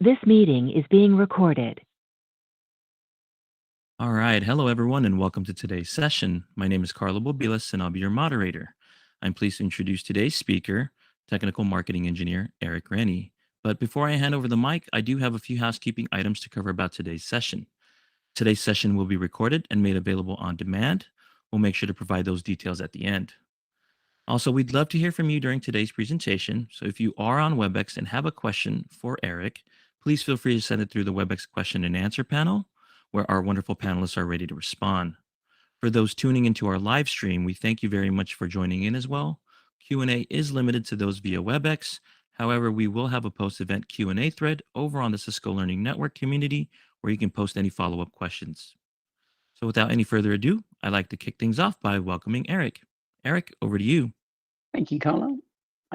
This meeting is being recorded. All right. Hello, everyone, and welcome to today's session. My name is Carlo Bobilas, and I'll be your moderator. I'm pleased to introduce today's speaker, technical marketing engineer Eric Rennie. But before I hand over the mic, I do have a few housekeeping items to cover about today's session. Today's session will be recorded and made available on demand. We'll make sure to provide those details at the end. Also, we'd love to hear from you during today's presentation. So if you are on WebEx and have a question for Eric, please feel free to send it through the WebEx question and answer panel, where our wonderful panelists are ready to respond. For those tuning into our live stream, we thank you very much for joining in as well. Q&A is limited to those via WebEx. However, we will have a post-event Q&A thread over on the Cisco Learning Network community where you can post any follow-up questions. So without any further ado, I'd like to kick things off by welcoming Eric. Eric, over to you. Thank you, Carlo.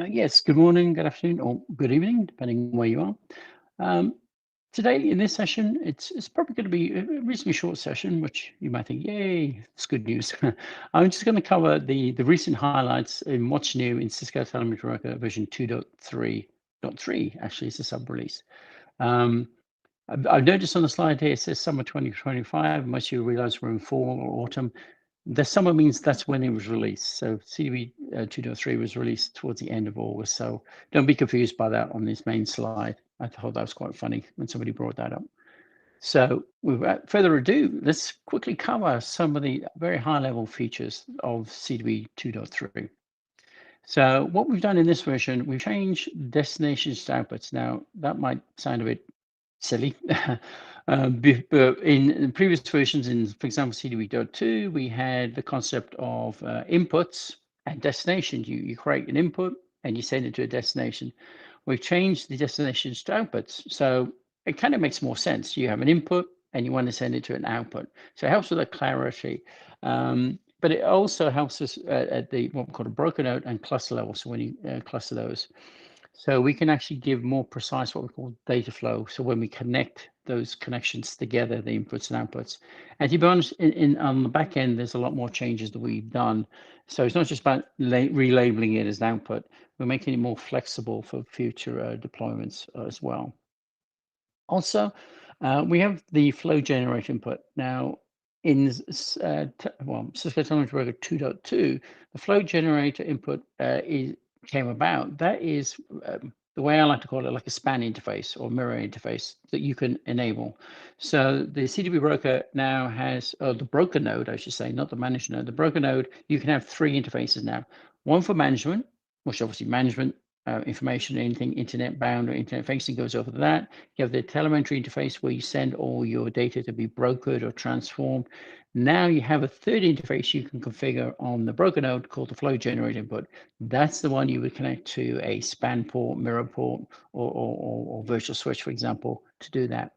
Yes, good morning, good afternoon, or good evening, depending on where you are. Today, in this session, it's probably going to be a reasonably short session, which you might think, yay, it's good news. I'm just going to cover the recent highlights in what's new in Cisco Telemetry Broker version 2.3.3, actually, it's a sub-release. I've noticed on the slide here, it says summer 2025. Most of you realize we're in fall or autumn. The summer means that's when it was released. So CDB 2.3 was released towards the end of August. So don't be confused by that on this main slide. I thought that was quite funny when somebody brought that up. So without further ado, let's quickly cover some of the very high level features of CDB 2.3. So what we've done in this version, we've changed destinations to outputs. Now that might sound a bit silly. But in previous versions, for example, CDB.2, we had the concept of inputs and destinations. You create an input and you send it to a destination. We've changed the destinations to outputs. So it kind of makes more sense. You have an input and you want to send it to an output. So it helps with the clarity. But it also helps us at the what we call a broker node and cluster level. So when you cluster those. So we can actually give more precise what we call data flow. So when we connect those connections together, the inputs and outputs. And to be honest, on the back end, there's a lot more changes that we've done. So it's not just about relabeling it as an output. We're making it more flexible for future deployments as well. Also, we have the flow generator input. Now, in Cisco Telemetry Broker 2.2, the flow generator input came about. That is the way I like to call it, like a span interface or mirror interface that you can enable. So the CDB broker now has, the broker node, I should say, not the manager node. The broker node, you can have three interfaces now. One for management, which obviously management information, anything internet bound or internet facing goes over that. You have the telemetry interface where you send all your data to be brokered or transformed. Now you have a third interface you can configure on the broker node called the flow generator input. That's the one you would connect to a span port, mirror port, or virtual switch, for example, to do that.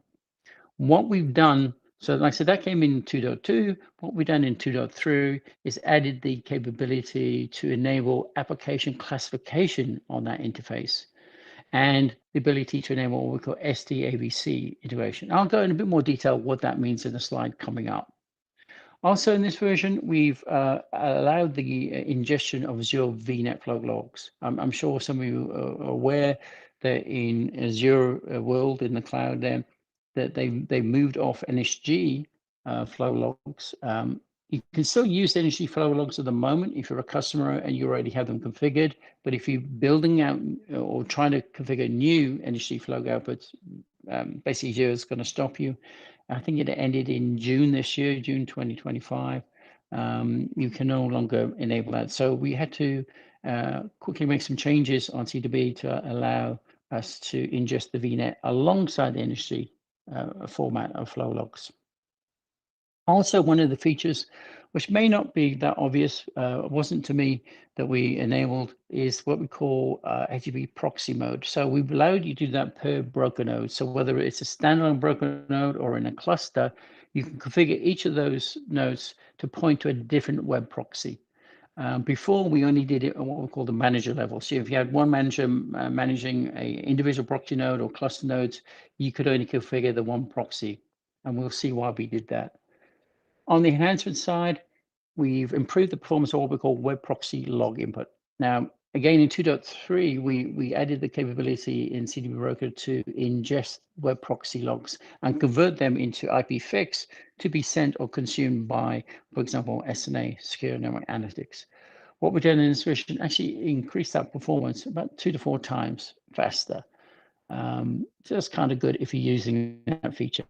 What we've done, so like I said, that came in 2.2. What we've done in 2.3 is added the capability to enable application classification on that interface and the ability to enable what we call SDAVC integration. I'll go in a bit more detail what that means in the slide coming up. Also in this version, we've allowed the ingestion of Azure VNet flow logs. I'm sure some of you are aware that in Azure world in the cloud there, that they moved off NSG flow logs. You can still use NSG flow logs at the moment if you're a customer and you already have them configured. But if you're building out or trying to configure new NSG flow outputs, basically Azure is going to stop you. I think it ended in June this year, June 2025. You can no longer enable that. So we had to quickly make some changes on CDB to allow us to ingest the VNet alongside the NSG format of flow logs. Also, one of the features, which may not be that obvious, wasn't to me that we enabled, is what we call HTTP proxy mode. So we've allowed you to do that per broker node. So whether it's a standalone broker node or in a cluster, you can configure each of those nodes to point to a different web proxy. Before, we only did it at what we call the manager level. So if you had one manager managing an individual proxy node or cluster nodes, you could only configure the one proxy. And we'll see why we did that. On the enhancement side, we've improved the performance of what we call web proxy log input. Now, Again, in 2.3, we added the capability in CTB Broker to ingest web proxy logs and convert them into IPFix to be sent or consumed by, for example, SNA, Secure Network Analytics. What we've done in this version actually increased that performance about 2 to 4 times faster. So that's kind of good if you're using that feature.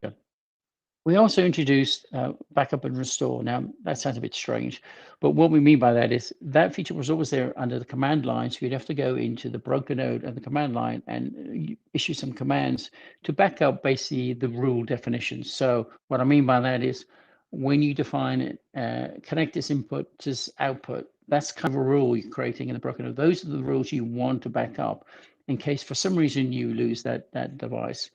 We also introduced backup and restore. Now, that sounds a bit strange, but what we mean by that is that feature was always there under the command line. So you'd have to go into the broker node and the command line and issue some commands to back up basically the rule definitions. So what I mean by that is when you define it, connect this input to this output, that's kind of a rule you're creating in the broker node. Those are the rules you want to back up in case for some reason you lose that device.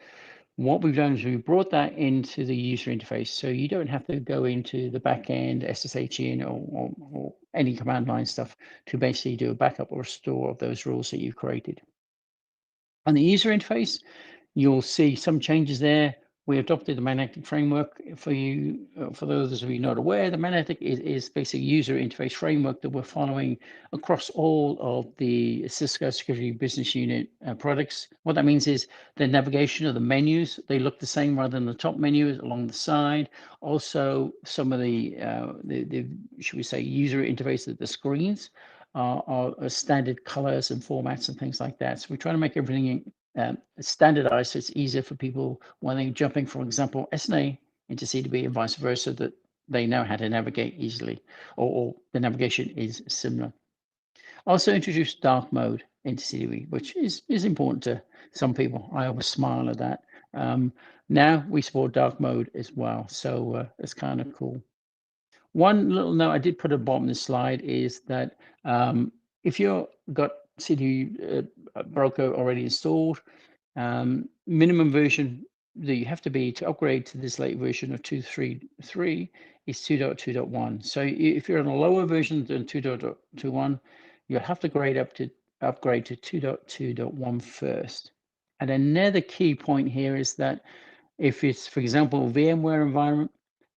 What we've done is we've brought that into the user interface, so you don't have to go into the backend SSH in or any command line stuff to basically do a backup or restore of those rules that you've created. On the user interface, you'll see some changes there. We adopted the magnetic framework for you. For those of you not aware, the magnetic is basically a user interface framework that we're following across all of the Cisco Security Business Unit products. What that means is the navigation of the menus, they look the same rather than the top menu along the side. Also, some of the should we say, user interface of the screens are standard colors and formats and things like that. So we're trying to make everything standardized so it's easier for people when they're jumping, for example, SNA into CDB and vice versa, that they know how to navigate easily, or the navigation is similar. Also introduced dark mode into CDB, which is important to some people. I always smile at that. Now we support dark mode as well, so it's kind of cool. One little note I did put at the bottom of the slide is that if you've got CDB Broker already installed, minimum version that you have to be to upgrade to this late version of 2.3.3 is 2.2.1. So if you're on a lower version than 2.2.1, you'll have to upgrade to 2.2.1 first. And another key point here is that if it's, for example, VMware environment,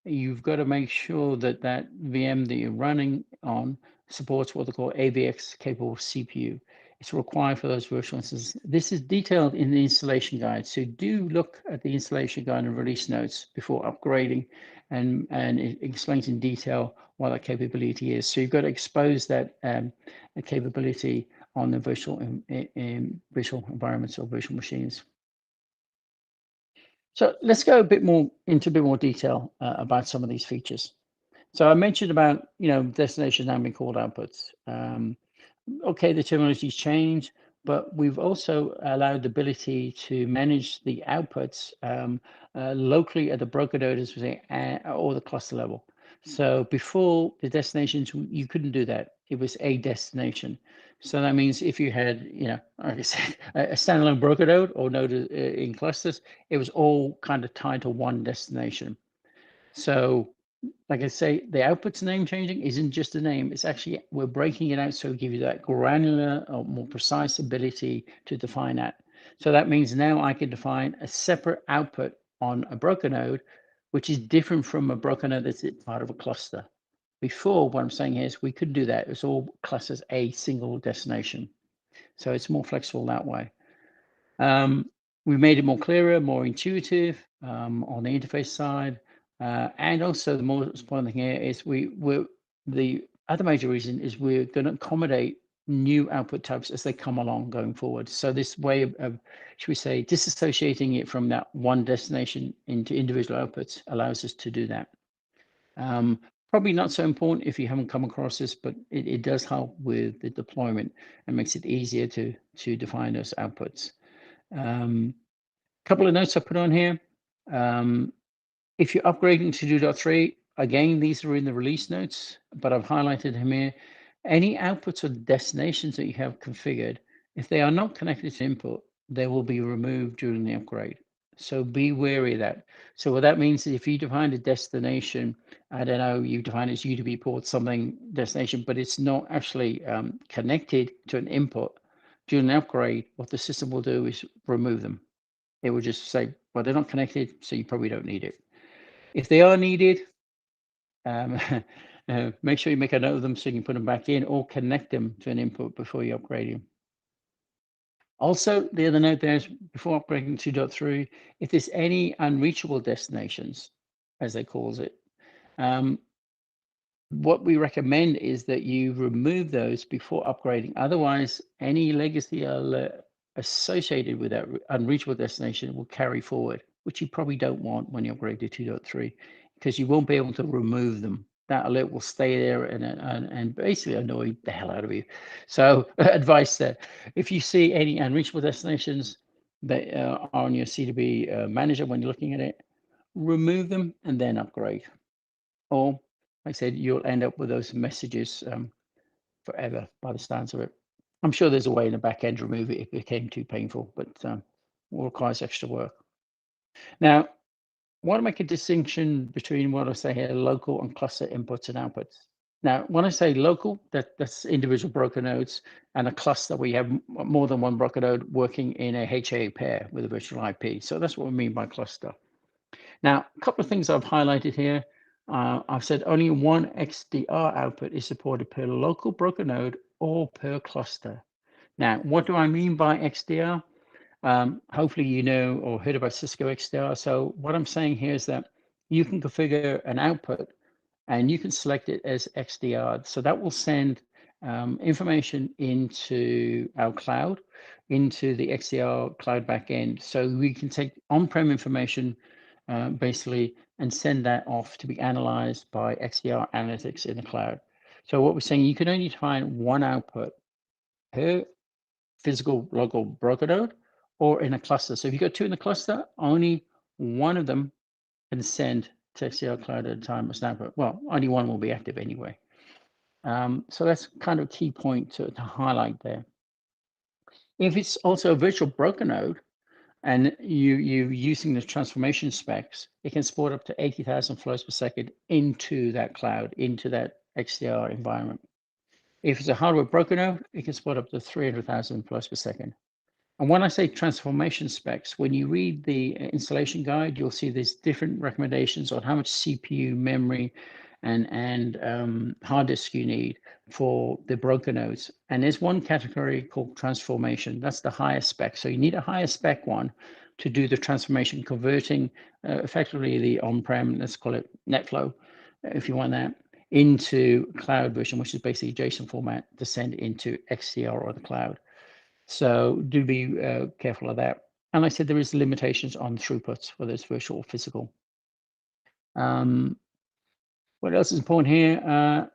you've got to make sure that that VM that you're running on supports what they call AVX capable CPU. It's required for those virtual instances. This is detailed in the installation guide. So do look at the installation guide and release notes before upgrading, and it explains in detail what that capability is. So you've got to expose that capability on the virtual environments or virtual machines. So let's go into a bit more detail about some of these features. So I mentioned about, destinations now being called outputs. Okay, the terminology's changed, but we've also allowed the ability to manage the outputs locally at the broker node, as we say, or the cluster level. So before the destinations, you couldn't do that. It was a destination. So that means if you had, like I said, a standalone broker node or node in clusters, it was all kind of tied to one destination. So like I say, the output's name changing isn't just a name. It's actually, we're breaking it out so we give you that granular or more precise ability to define that. So that means now I can define a separate output on a broker node, which is different from a broker node that's part of a cluster. Before, what I'm saying is we could do that. It's all classed as a single destination. So it's more flexible that way. We made it more clearer, more intuitive on the interface side. And also the most important thing here is the other major reason is we're going to accommodate new output types as they come along going forward. So this way of should we say, disassociating it from that one destination into individual outputs allows us to do that. Probably not so important if you haven't come across this, but it does help with the deployment and makes it easier to define those outputs. Couple of notes I put on here. If you're upgrading to 2.3, again, these are in the release notes, but I've highlighted them here. Any outputs or destinations that you have configured, if they are not connected to input, they will be removed during the upgrade. So be wary of that. So what that means is if you define a destination, I don't know, you define as UDP port something destination, but it's not actually connected to an input during the upgrade, what the system will do is remove them. It will just say, well, they're not connected, so you probably don't need it. If they are needed, make sure you make a note of them so you can put them back in or connect them to an input before you upgrade them. Also, the other note there is before upgrading to 2.3, if there's any unreachable destinations, as they calls it, what we recommend is that you remove those before upgrading. Otherwise, any legacy alert associated with that unreachable destination will carry forward, which you probably don't want when you upgrade to 2.3, because you won't be able to remove them. That alert will stay there and basically annoy the hell out of you. So advice there, if you see any unreachable destinations that are on your C2B manager when you're looking at it, remove them and then upgrade. Or, like I said, you'll end up with those messages forever by the stance of it. I'm sure there's a way in the back end to remove it if it became too painful, but will requires extra work. Now, want to make a distinction between what I say here, local and cluster inputs and outputs. Now, when I say local, that's individual broker nodes, and a cluster where you have more than one broker node working in a HA pair with a virtual IP. So that's what we mean by cluster. Now, a couple of things I've highlighted here. I've said only one XDR output is supported per local broker node or per cluster. Now, what do I mean by XDR? Hopefully you know or heard about Cisco XDR. So what I'm saying here is that you can configure an output and you can select it as XDR. So that will send information into our cloud, into the XDR cloud backend. So we can take on-prem information basically and send that off to be analyzed by XDR analytics in the cloud. So what we're saying, you can only find one output per physical local broker node or in a cluster. So if you got two in the cluster, only one of them can send to XDR cloud at a time as an output. Well, only one will be active anyway. So that's kind of a key point to highlight there. If it's also a virtual broker node, and you're using the transformation specs, it can support up to 80,000 flows per second into that cloud, into that XDR environment. If it's a hardware broker node, it can support up to 300,000 flows per second. And when I say transformation specs, when you read the installation guide, you'll see there's different recommendations on how much CPU, memory, and hard disk you need for the broker nodes. And there's one category called transformation. That's the highest spec. So you need a higher spec one to do the transformation, converting effectively the on-prem, let's call it NetFlow, if you want that, into cloud version, which is basically JSON format to send into XDR or the cloud. So do be careful of that. And like I said, there is limitations on throughputs, whether it's virtual or physical. What else is important here?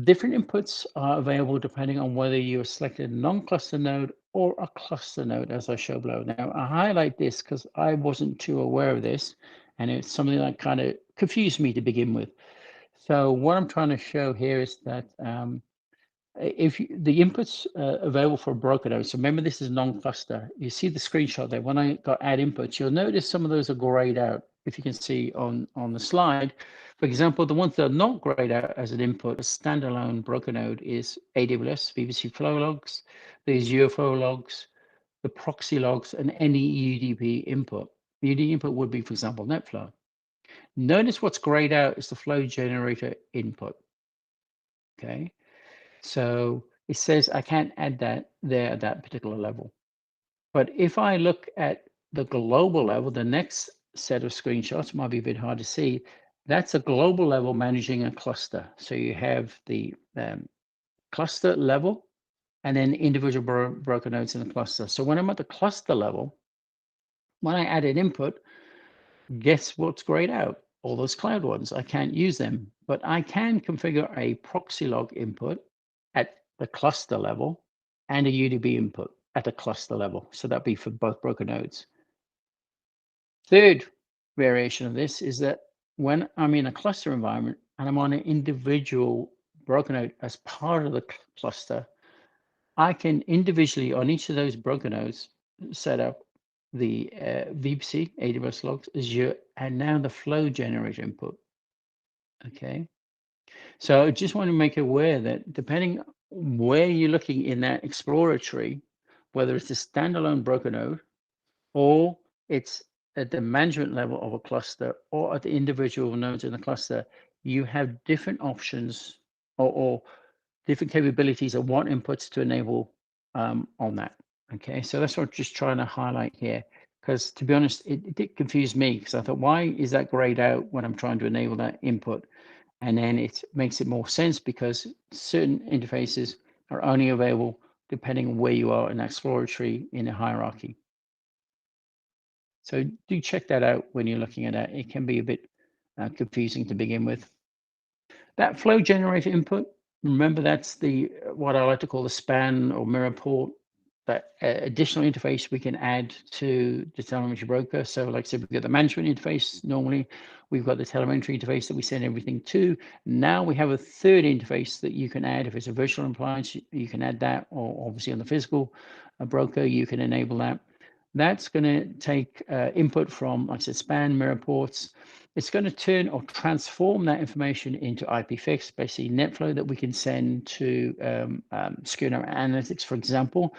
Different inputs are available depending on whether you're selected a non-cluster node or a cluster node, as I show below. Now, I highlight this because I wasn't too aware of this, and it's something that kind of confused me to begin with. So what I'm trying to show here is that if the inputs available for a broker node, so remember this is non-cluster. You see the screenshot there. When I got add inputs, you'll notice some of those are grayed out. If you can see on the slide, for example, the ones that are not grayed out as an input, a standalone broker node is AWS VPC flow logs, the Azure flow logs, the proxy logs, and any UDP input. The UDP input would be, for example, NetFlow. Notice what's grayed out is the flow generator input. Okay. So it says I can't add that there at that particular level. But if I look at the global level, the next set of screenshots might be a bit hard to see. That's a global level managing a cluster. So you have the cluster level and then individual broker nodes in the cluster. So when I'm at the cluster level, when I add an input, guess what's grayed out? All those cloud ones. I can't use them, but I can configure a proxy log input at the cluster level and a UDP input at the cluster level. So that'd be for both broker nodes. Third variation of this is that when I'm in a cluster environment and I'm on an individual broker node as part of the cluster, I can individually on each of those broker nodes set up the VPC, AWS logs, Azure, and now the flow generator input. Okay. So I just want to make aware that depending where you're looking in that Explorer tree, whether it's a standalone broker node or it's at the management level of a cluster or at the individual nodes in the cluster, you have different options or different capabilities of what inputs to enable on that. Okay, so that's what I'm just trying to highlight here. Because to be honest, it did confuse me because I thought, why is that grayed out when I'm trying to enable that input? And then it makes it more sense because certain interfaces are only available depending on where you are in that exploratory in a hierarchy. So do check that out when you're looking at that. It can be a bit confusing to begin with. That flow generator input, remember that's the what I like to call the span or mirror port, that additional interface we can add to the telemetry broker. So like I said, we've got the management interface normally, we've got the telemetry interface that we send everything to. Now we have a third interface that you can add. If it's a virtual appliance, you can add that, or obviously on the physical broker, you can enable that. That's going to take input from, like I said, span, mirror ports. It's going to turn or transform that information into IPFix, basically NetFlow that we can send to Cisco Analytics, for example.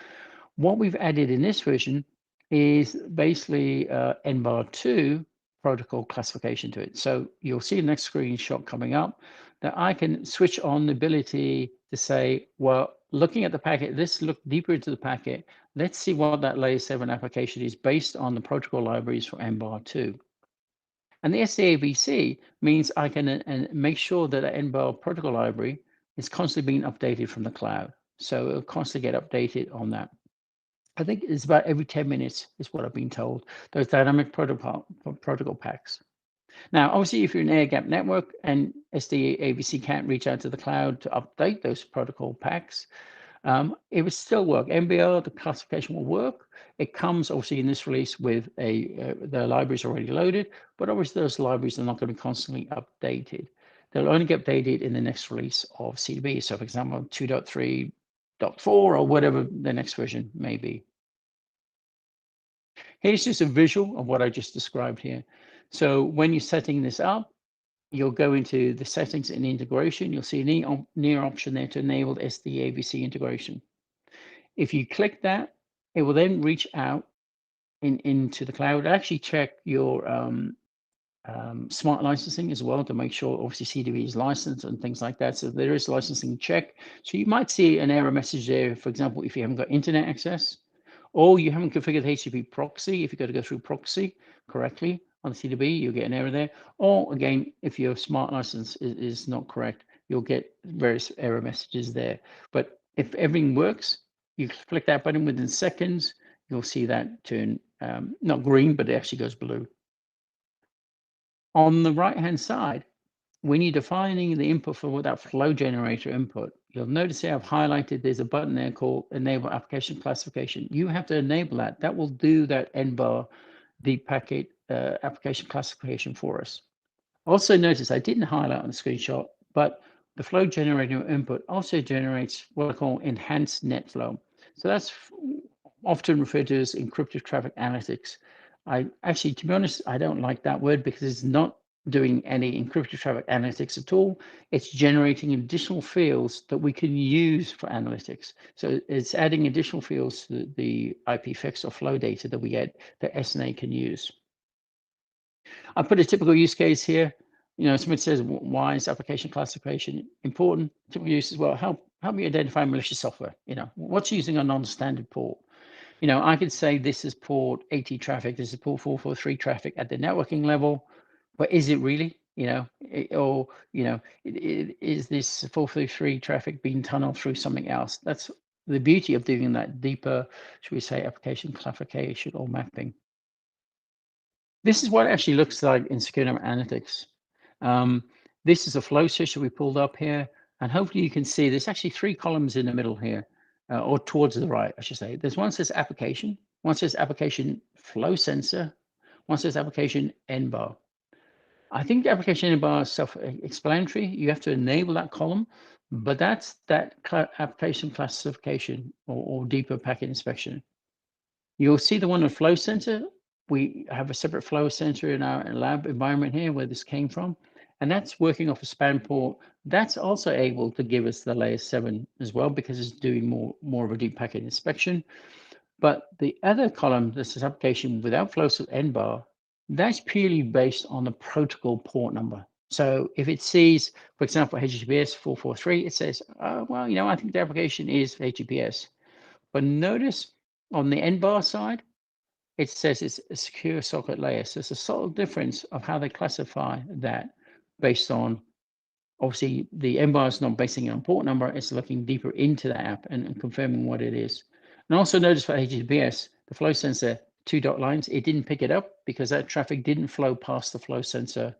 What we've added in this version is basically NBAR2 protocol classification to it. So you'll see the next screenshot coming up that I can switch on the ability to say, well, looking at the packet, let's look deeper into the packet. Let's see what that layer 7 application is based on the protocol libraries for NBAR2. And the SDAVC means I can make sure that the NBAR protocol library is constantly being updated from the cloud. So it'll constantly get updated on that. I think it's about every 10 minutes is what I've been told, those dynamic protocol packs. Now, obviously, if you're an air-gap network and SDAVC can't reach out to the cloud to update those protocol packs, it would still work. MBR, the classification will work. It comes obviously in this release with the libraries already loaded, but obviously those libraries are not going to be constantly updated. They'll only get updated in the next release of CDB. So for example, 2.3.4 or whatever the next version may be. Here's just a visual of what I just described here. So when you're setting this up, you'll go into the settings and integration. You'll see a near option there to enable SDAVC integration. If you click that, it will then reach out into the cloud. Actually check your smart licensing as well to make sure obviously CDB is licensed and things like that. So there is licensing check. So you might see an error message there, for example, if you haven't got internet access or you haven't configured HTTP proxy. If you've got to go through proxy correctly on the CDB, you'll get an error there. Or again, if your smart license is not correct, you'll get various error messages there. But if everything works, you click that button within seconds, you'll see that turn not green, but it actually goes blue. On the right-hand side, when you're defining the input for that flow generator input, you'll notice here I've highlighted there's a button there called Enable Application Classification. You have to enable that. That will do that NBAR deep packet application classification for us. Also notice I didn't highlight on the screenshot, but the flow generator input also generates what I call enhanced net flow. So that's often referred to as encrypted traffic analytics. I actually, to be honest, I don't like that word because it's not doing any encrypted traffic analytics at all. It's generating additional fields that we can use for analytics. So it's adding additional fields to the IPFix or flow data that we get that SNA can use. I put a typical use case here. You know, somebody says, why is application classification important? Typical use as well, help me identify malicious software. You know, what's using a non-standard port? You know, I could say this is port 80 traffic, this is port 443 traffic at the networking level, but is it really? You know, is this 443 traffic being tunneled through something else? That's the beauty of doing that deeper, should we say, application classification or mapping. This is what it actually looks like in Cisco Analytics. This is a flow session we pulled up here, and hopefully you can see there's actually 3 columns in the middle here, or towards the right, I should say. There's one says application, one says application flow sensor, one says application NBAR. I think the application NBAR is self-explanatory. You have to enable that column, but that's that application classification or deeper packet inspection. You'll see the one on flow sensor. We have a separate flow sensor in our lab environment here where this came from, and that's working off a span port. That's also able to give us the layer 7 as well because it's doing more of a deep packet inspection. But the other column, this is application without flow NBAR, that's purely based on the protocol port number. So if it sees, for example, HTTPS 443, it says, oh, well, I think the application is HTTPS. But notice on the end bar side, it says it's a secure socket layer. So it's a subtle difference of how they classify that based on, obviously, the end bar is not basing it on port number, it's looking deeper into the app and confirming what it is. And also notice for HTTPS, the flow sensor 2 dot lines, it didn't pick it up because that traffic didn't flow past the flow sensor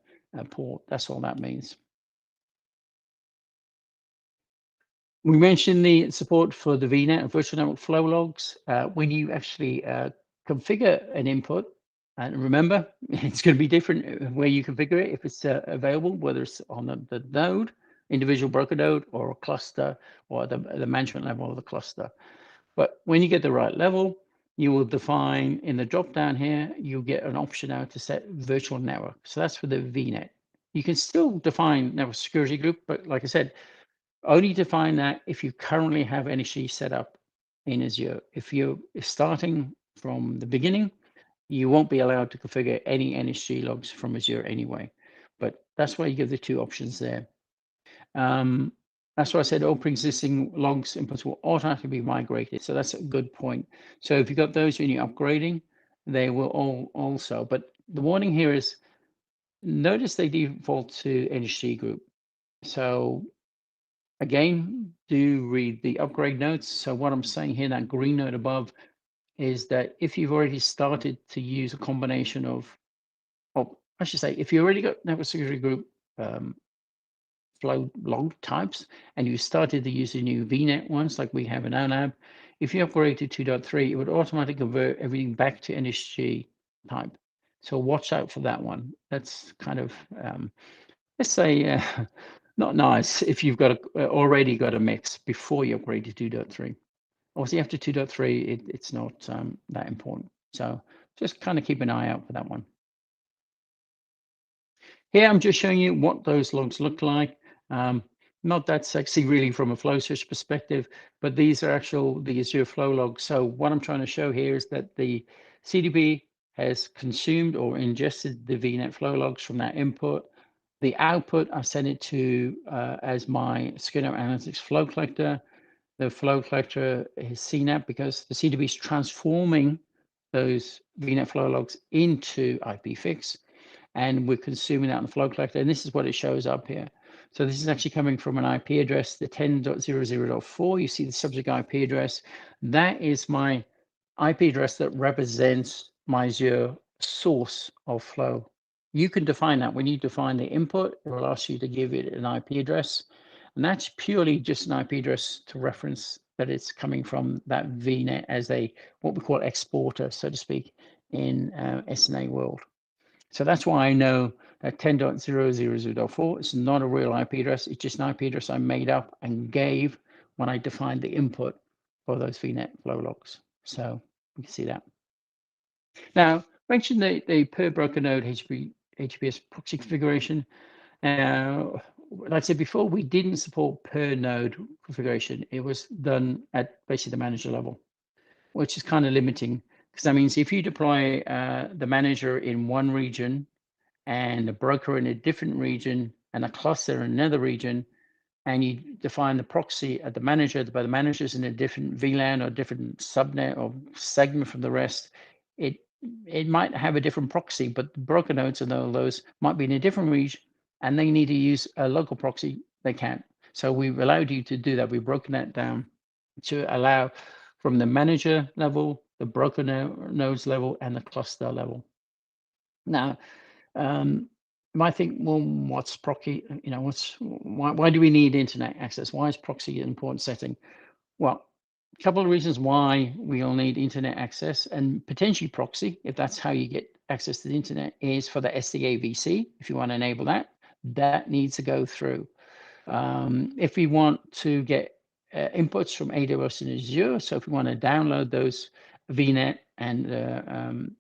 port. That's all that means. We mentioned the support for the VNet and virtual network flow logs. When you actually configure an input, and remember, it's going to be different where you configure it if it's available, whether it's on the node, individual broker node, or a cluster, or the management level of the cluster. But when you get the right level, you will define in the drop down here, you'll get an option now to set virtual network. So that's for the VNet. You can still define network security group, but like I said, only define that if you currently have NSG set up in Azure. If you're starting from the beginning, you won't be allowed to configure any NSG logs from Azure anyway. But that's why you give the two options there. That's why I said all pre-existing logs inputs will automatically be migrated. So that's a good point. So if you've got those when you're upgrading, they will all also. But the warning here is, notice they default to NSG group. So again, do read the upgrade notes. So what I'm saying here, that green note above, is that if you've already started to use a combination of, well, I should say, if you already got network security group flow log types, and you started to use the new VNet ones like we have in our lab, if you upgrade to 2.3, it would automatically convert everything back to NSG type. So watch out for that one. That's kind of, let's say, not nice if you've got already got a mix before you upgrade to 2.3. Obviously, after 2.3, it's not that important. So just kind of keep an eye out for that one. Here, I'm just showing you what those logs look like. Not that sexy really from a flow switch perspective, but these are the Azure flow logs. So what I'm trying to show here is that the CDB has consumed or ingested the VNet flow logs from that input. The output, I send it to as my Secure Analytics flow collector. The flow collector is CNAP because the CDB is transforming those VNet flow logs into IPFix, and we're consuming that on the flow collector. And this is what it shows up here. So this is actually coming from an IP address, the 10.00.4. You see the subject IP address. That is my IP address that represents my Azure source of flow. You can define that. When you define the input, it will ask you to give it an IP address. And that's purely just an IP address to reference that it's coming from that VNet as what we call exporter, so to speak, in SNA world. So that's why I know that 10.000.4 is not a real IP address. It's just an IP address I made up and gave when I defined the input for those VNet flow logs. So we can see that. Now, mention the per broker node HTTPS proxy configuration. Now, like I said before, we didn't support per node configuration. It was done at basically the manager level, which is kind of limiting, because that means if you deploy the manager in one region and a broker in a different region and a cluster in another region, and you define the proxy at the manager, but the manager's in a different VLAN or different subnet or segment from the rest, it might have a different proxy, but the broker nodes and all those might be in a different region, and they need to use a local proxy. They can't. So we've allowed you to do that. We've broken that down to allow from the manager level, the broker nodes level, and the cluster level. Now, you might think, well, what's proxy? Why do we need internet access? Why is proxy an important setting? Well, a couple of reasons why we'll need internet access and potentially proxy, if that's how you get access to the internet, is for the SDA VC. If you want to enable that, that needs to go through. If we want to get inputs from AWS and Azure, so if we want to download those VNet and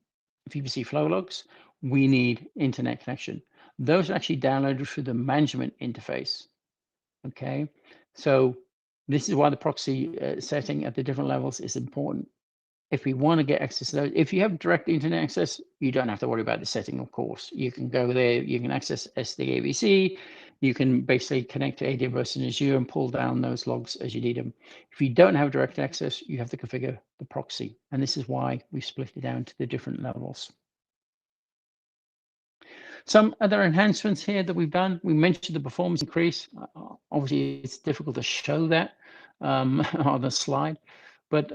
VPC flow logs, we need internet connection. Those are actually downloaded through the management interface. Okay, so this is why the proxy setting at the different levels is important. if we want to get access to those, if you have direct internet access, you don't have to worry about the setting, of course. You can go there, you can access SDAVC, you can basically connect to AWS and Azure and pull down those logs as you need them. If you don't have direct access, you have to configure the proxy. And this is why we split it down to the different levels. Some other enhancements here that we've done, we mentioned the performance increase. Obviously, it's difficult to show that on the slide. But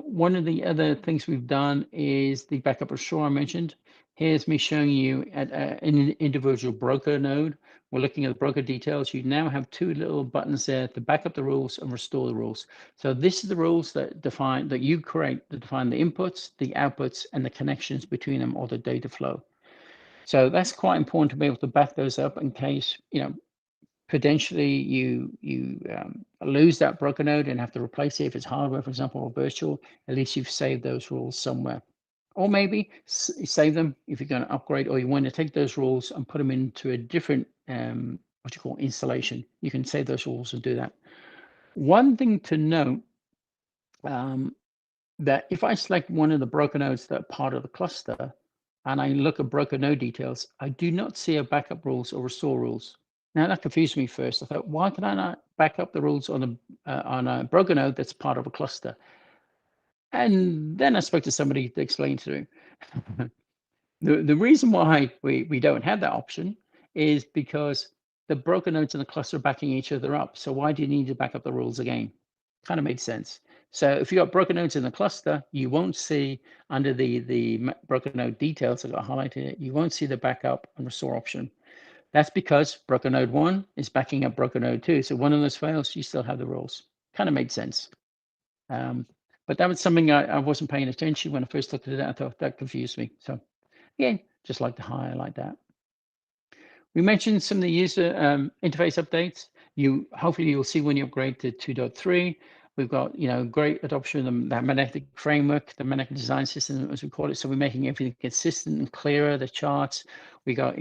one of the other things we've done is the backup restore I mentioned. Here's me showing you at an individual broker node. We're looking at the broker details. You now have two little buttons there to back up the rules and restore the rules. So this is the rules that define, that you create, that define the inputs, the outputs, and the connections between them, or the data flow. So that's quite important to be able to back those up in case, potentially you lose that broker node and have to replace it if it's hardware, for example, or virtual. At least you've saved those rules somewhere. Or maybe save them if you're going to upgrade, or you want to take those rules and put them into a different what you call installation. You can save those rules and do that. One thing to note, that if I select one of the broker nodes that are part of the cluster, and I look at broker node details, I do not see a backup rules or restore rules. Now that confused me first. I thought, why can I not back up the rules on a broker node that's part of a cluster? And then I spoke to somebody to explain to me. The reason why we don't have that option is because the broker nodes in the cluster are backing each other up. So why do you need to back up the rules again? Kind of made sense. So if you've got broker nodes in the cluster, you won't see under the broker node details that got highlighted, you won't see the backup and restore option. That's because broker node 1 is backing up broker node 2. So one of those fails, you still have the rules. Kind of made sense. But that was something I wasn't paying attention when I first looked at it. I thought that confused me. So again, just like to highlight that. We mentioned some of the user interface updates. Hopefully you'll see when you upgrade to 2.3. We've got great adoption of the magnetic framework, the magnetic design system, as we call it. So we're making everything consistent and clearer. The charts, we got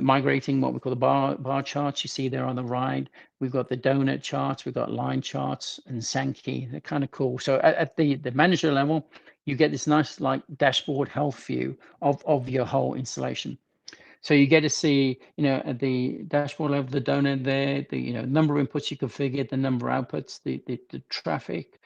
migrating what we call the bar charts. You see there on the right. We've got the donut charts. We've got line charts and Sankey. They're kind of cool. So at the manager level, you get this nice like dashboard health view of your whole installation. So you get to see, at the dashboard level, the donut there, the number of inputs you configured, the number of outputs, the traffic.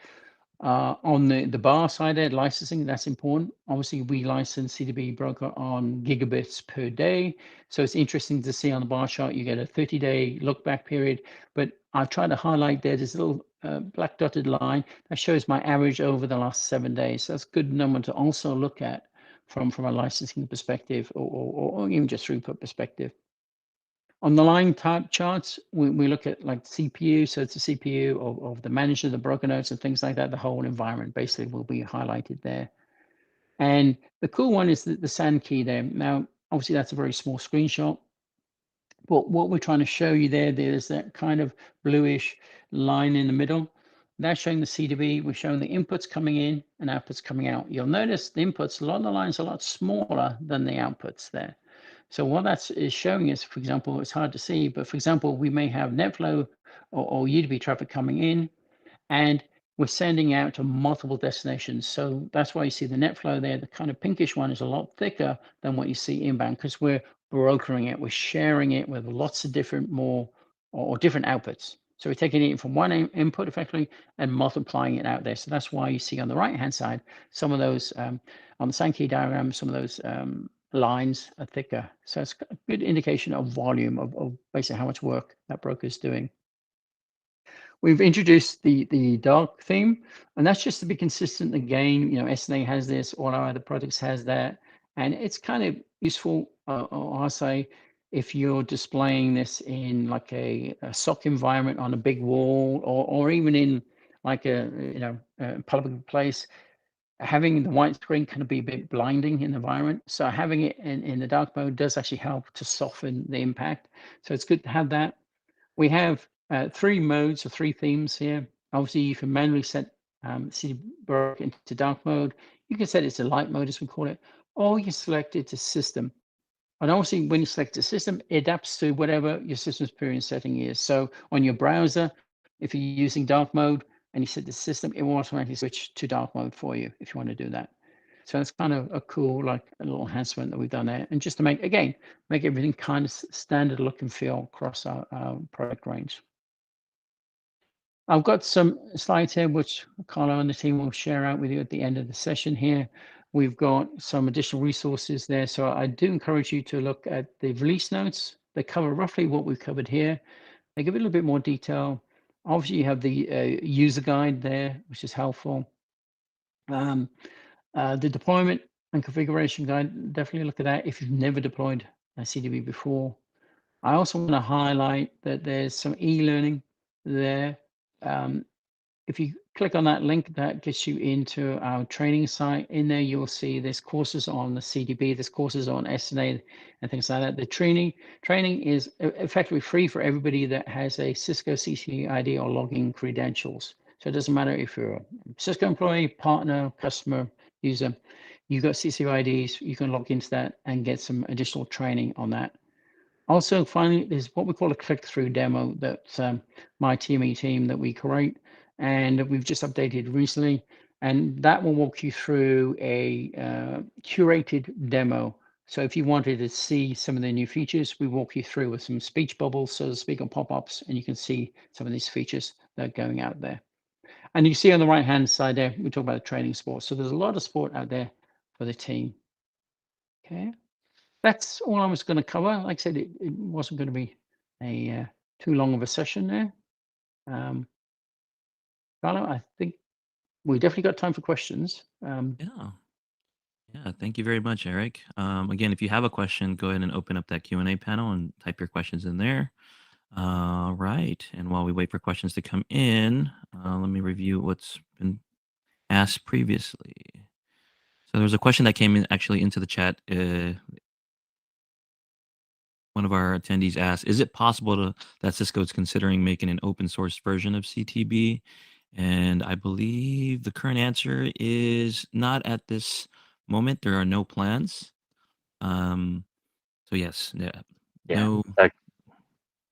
On the bar side there, licensing, that's important. Obviously, we license CDB broker on gigabits per day. So it's interesting to see on the bar chart, you get a 30-day look back period. But I've tried to highlight there, this little black dotted line that shows my average over the last 7 days. So that's a good number to also look at from a licensing perspective or even just throughput perspective. On the line type charts, we look at like CPU, so it's the CPU of the manager, the broker nodes and things like that. The whole environment basically will be highlighted there. And the cool one is the sand key there. Now, obviously that's a very small screenshot, but what we're trying to show you there's that kind of bluish line in the middle. That's showing the CDB. We're showing the inputs coming in and outputs coming out. You'll notice the inputs, a lot of the lines are a lot smaller than the outputs there. So what that is showing is, for example, it's hard to see, but for example, we may have NetFlow or UDP traffic coming in, and we're sending out to multiple destinations. So that's why you see the NetFlow there. The kind of pinkish one is a lot thicker than what you see inbound, because we're brokering it, we're sharing it with lots of different or different outputs. So we're taking it from one input effectively and multiplying it out there. So that's why you see on the right-hand side, some of those, on the Sankey diagram, some of those lines are thicker. So it's a good indication of volume of basically how much work that broker is doing. We've introduced the dark theme, and that's just to be consistent. Again, SNA has this, all our other products has that, and it's kind of useful, I say, if you're displaying this in like a SOC environment on a big wall, or even in like a public place. Having the white screen can be a bit blinding in the environment. So having it in the dark mode does actually help to soften the impact. So it's good to have that. We have 3 modes or 3 themes here. Obviously, you can manually set CDB into dark mode. You can set it to light mode, as we call it, or you select it to system. And obviously, when you select the system, it adapts to whatever your system's experience setting is. So on your browser, if you're using dark mode, and you set the system, it will automatically switch to dark mode for you if you want to do that. So it's kind of a cool, like a little enhancement that we've done there. And just to make everything kind of standard look and feel across our product range. I've got some slides here, which Carlo and the team will share out with you at the end of the session here. We've got some additional resources there. So I do encourage you to look at the release notes. They cover roughly what we've covered here. They give it a little bit more detail. Obviously, you have the user guide there, which is helpful. The deployment and configuration guide, definitely look at that if you've never deployed a CDB before. I also want to highlight that there's some e-learning there. If you click on that link, that gets you into our training site. In there, you'll see there's courses on the CDB, there's courses on SNA and things like that. The training is effectively free for everybody that has a Cisco CCI ID or login credentials. So it doesn't matter if you're a Cisco employee, partner, customer, user, you've got CCI IDs, you can log into that and get some additional training on that. Also, finally, there's what we call a click-through demo that my TME team that we create, and we've just updated recently, and that will walk you through a curated demo. So if you wanted to see some of the new features, we walk you through with some speech bubbles, so to speak, on pop-ups, and you can see some of these features that are going out there. And you see on the right-hand side there, we talk about the training support. So there's a lot of support out there for the team. Okay. That's all I was going to cover. Like I said, it wasn't going to be a too long of a session there. Carlo, I think we definitely got time for questions. Yeah, thank you very much, Eric. Again, if you have a question, go ahead and open up that Q&A panel and type your questions in there. Right, and while we wait for questions to come in, let me review what's been asked previously. So there's a question that came in actually into the chat. One of our attendees asked, is it possible that Cisco is considering making an open source version of CTB? And I believe the current answer is not at this moment. There are no plans. So yes, no.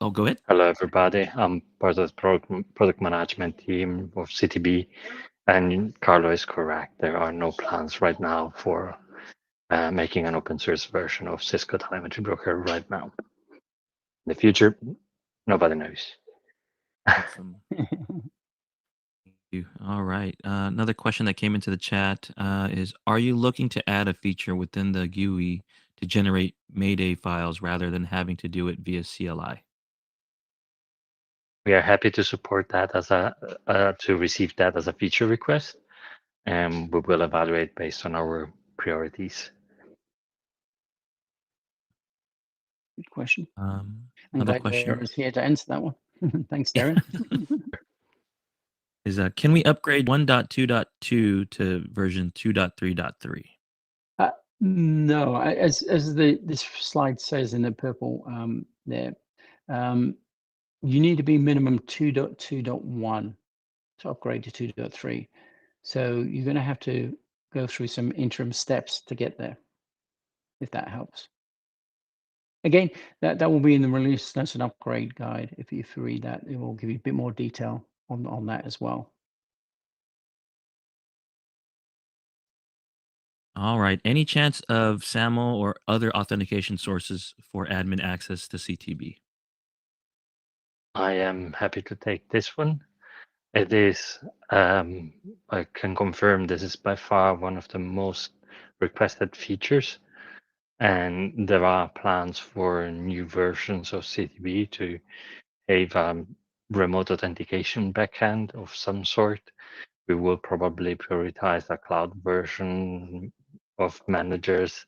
Oh, go ahead. Hello, everybody. I'm part of the product management team of CTB, and Carlo is correct. There are no plans right now for making an open source version of Cisco Telemetry Broker right now. In the future, nobody knows. Awesome. Thank you. All right. Another question that came into the chat is, are you looking to add a feature within the GUI to generate Mayday files rather than having to do it via CLI? We are happy to support that as to receive that as a feature request, and we will evaluate based on our priorities. Good question. Another question is here to answer that one. Thanks, Darren. Is can we upgrade 1.2.2 to version 2.3.3? No, as this slide says in the purple there, you need to be minimum 2.2.1 to upgrade to 2.3. So you're going to have to go through some interim steps to get there, if that helps. Again, that will be in the release. That's an upgrade guide. If you read that, it will give you a bit more detail on that as well. All right. Any chance of SAML or other authentication sources for admin access to CTB? I am happy to take this one. It is, I can confirm this is by far one of the most requested features. And there are plans for new versions of CTB to have remote authentication backend of some sort. We will probably prioritize a cloud version of managers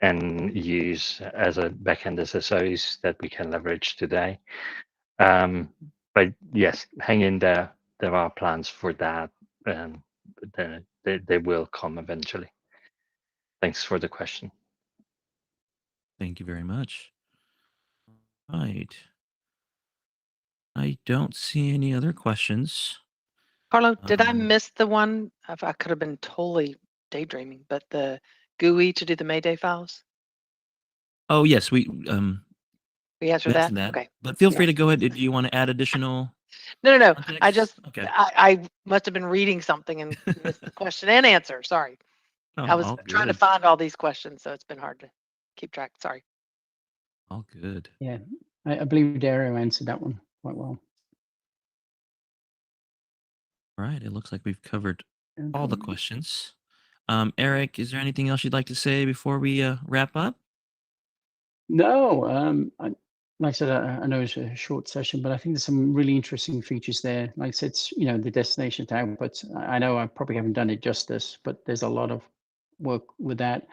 and use as a backend SSOs that we can leverage today. But yes, hang in there. There are plans for that. They will come eventually. Thanks for the question. Thank you very much. All right. I don't see any other questions. Carlo, did I miss the one? I could have been totally daydreaming, but the GUI to do the Mayday files? Oh, yes, we answered that? mentioned that. Okay. But feel free to go ahead. Do you want to add additional? No. I Context? just, Okay. I must have been reading something and missed the question and answer. Sorry. Oh, I was all trying to good. find all these questions, so it's been hard to keep track. Sorry. All good. Yeah, I believe Dario answered that one quite well. All right. It looks like we've covered all the Okay. questions. Eric, is there anything else you'd like to say before we wrap up? No, like I said, I know it's a short session, but I think there's some really interesting features there. Like I said, the destination to outputs. I know I probably haven't done it justice, but there's a lot of work with that.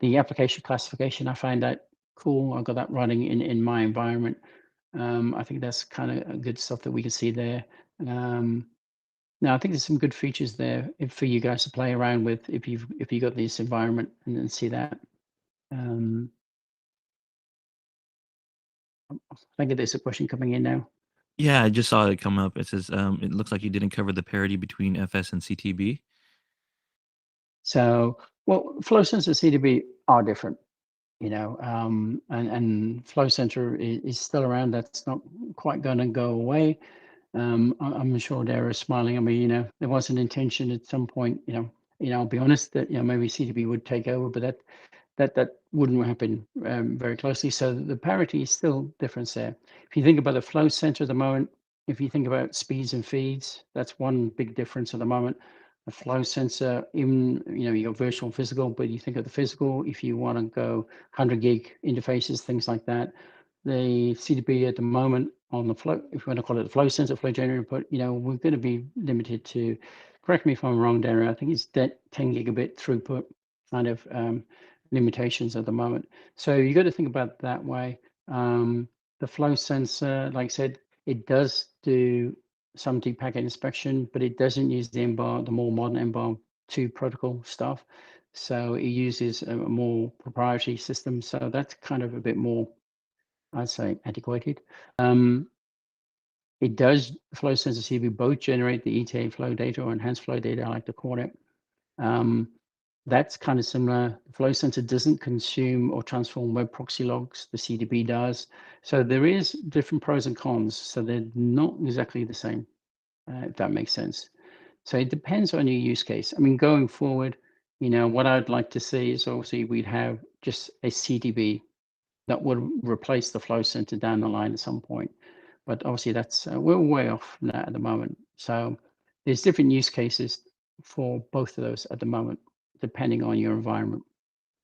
The application classification, I find that cool. I've got that running in my environment. I think that's kind of good stuff that we can see there. Now, I think there's some good features there for you guys to play around with if you got this environment and then see that. I think there's a question coming in now. Yeah, I just saw it come up. It says it looks like you didn't cover the parity between FS and CTB. So, well, Flow Sensor and CDB are different, and Flow Sensor is still around. That's not quite going to go away. I'm sure Dara's smiling. I mean, there was an intention at some point, I'll be honest that, maybe CDB would take over, but that wouldn't happen very closely. So the parity is still different there. If you think about the flow center at the moment, if you think about speeds and feeds, that's one big difference at the moment. The flow sensor, even, you got virtual and physical, but you think of the physical, if you want to go 100 gig interfaces, things like that, the CDB at the moment on the flow, if you want to call it the flow sensor, flow generator input, we're going to be limited to, correct me if I'm wrong, Dara, I think it's 10 gigabit throughput kind of limitations at the moment. So you got to think about it that way. The flow sensor, like I said, it does do some deep packet inspection, but it doesn't use the more modern MBAR 2 protocol stuff. So it uses a more proprietary system. So that's kind of a bit more, I'd say, antiquated. It does, flow sensor CB both generate the ETA flow data or enhanced flow data, I like to call it. That's kind of similar. The flow sensor doesn't consume or transform web proxy logs. The CDB does. So there is different pros and cons. So they're not exactly the same, if that makes sense. So it depends on your use case. I mean, going forward, what I'd like to see is obviously we'd have just a CDB that would replace the flow center down the line at some point. But obviously that's, we're way off from that at the moment. So there's different use cases for both of those at the moment, depending on your environment.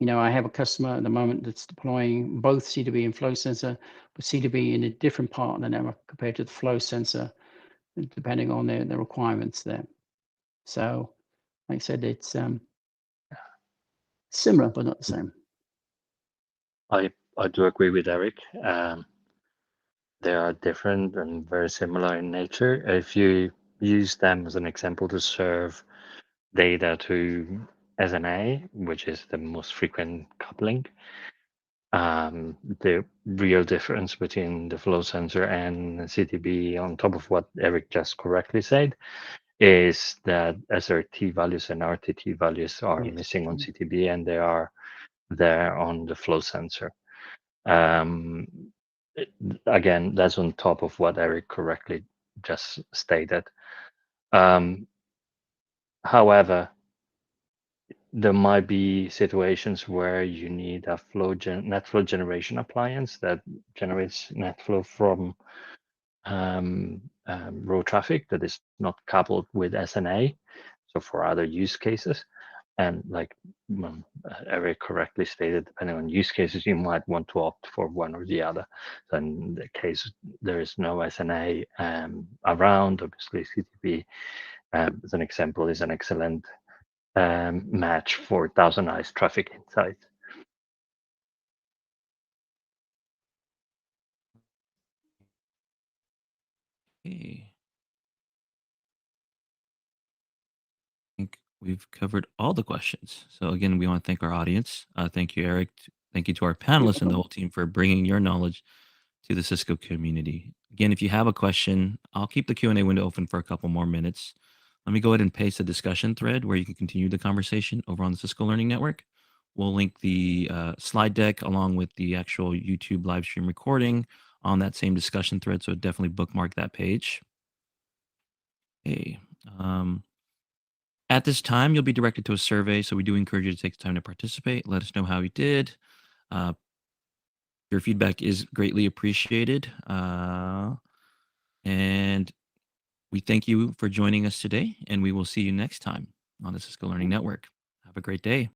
I have a customer at the moment that's deploying both CDB and flow sensor, but CDB in a different part of the network compared to the flow sensor, depending on their requirements there. So, like I said, it's similar, but not the same. I do agree with Eric. They are different and very similar in nature. If you use them as an example to serve data to SNA, which is the most frequent coupling, the real difference between the flow sensor and CTB, on top of what Eric just correctly said, is that SRT values and RTT values are missing on CTB, and they are there on the flow sensor. Again, that's on top of what Eric correctly just stated. However, there might be situations where you need a net flow generation appliance that generates net flow from raw traffic that is not coupled with SNA. So for other use cases, and like Eric correctly stated, depending on use cases, you might want to opt for one or the other. So in the case there is no SNA around, obviously CTB, as an example, is an excellent match for thousand-eyes traffic insights. Okay. I think we've covered all the questions. So again, we want to thank our audience. Thank you, Eric. Thank you to our panelists and the whole team for bringing your knowledge to the Cisco community. Again, if you have a question, I'll keep the Q&A window open for a couple more minutes. Let me go ahead and paste a discussion thread where you can continue the conversation over on the Cisco Learning Network. We'll link the slide deck along with the actual YouTube live stream recording on that same discussion thread. So definitely bookmark that page. Okay. At this time, you'll be directed to a survey, so we do encourage you to take the time to participate. Let us know how you did. Your feedback is greatly appreciated. And we thank you for joining us today, and we will see you next time on the Cisco Learning Network. Have a great day.